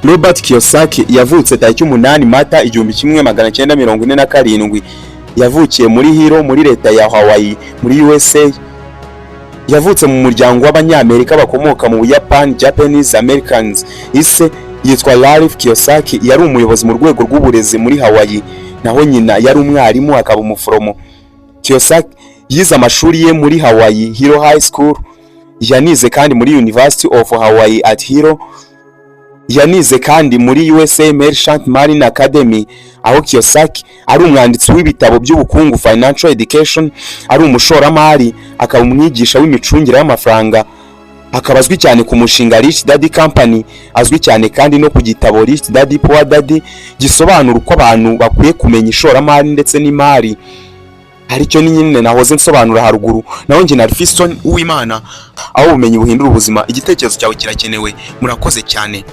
Robert Kiyosaki yavutse tariki 8 Mata 1947. Yavukiye muri Hilo muri leta ya Hawaii muri USA. Yavutse mu muryango w'Abanyamerika bakomoka mu Buyapani, Japanese Americans. Ise yitwa Ralph Kiyosaki, yari umuyobozi mu rwego rw'uburezi muri Hawaii, naho nyina yari umwarimu akaba umuforomo. Kiyosaki yize amashuri ye muri Hawaii Hilo High School. Yanize kandi muri University of Hawaii at Hilo. Yanize kandi muri USA Merchant Marine Academy, aho Kiyosaki ari umwanditsi w'ibitabo by'ubukungu Financial Education, ari umushoramari, akaba umwigisha w'imicungire y'amafaranga, akaba azwi cyane ku mushinga Rich Daddy Company, azwi cyane kandi no ku gitabo Rich Daddy Poor Daddy gisobanura uko abantu bakwiye kumenya ishoramari ndetse n'imari. Aricyo ni nyine nahoze nsobanura haruguru. Naho nge na Fiston Uwimana, aho ubumenyi buhindura ubuzima. Igitekerezo cyawe kirakenewe. Murakoze cyane.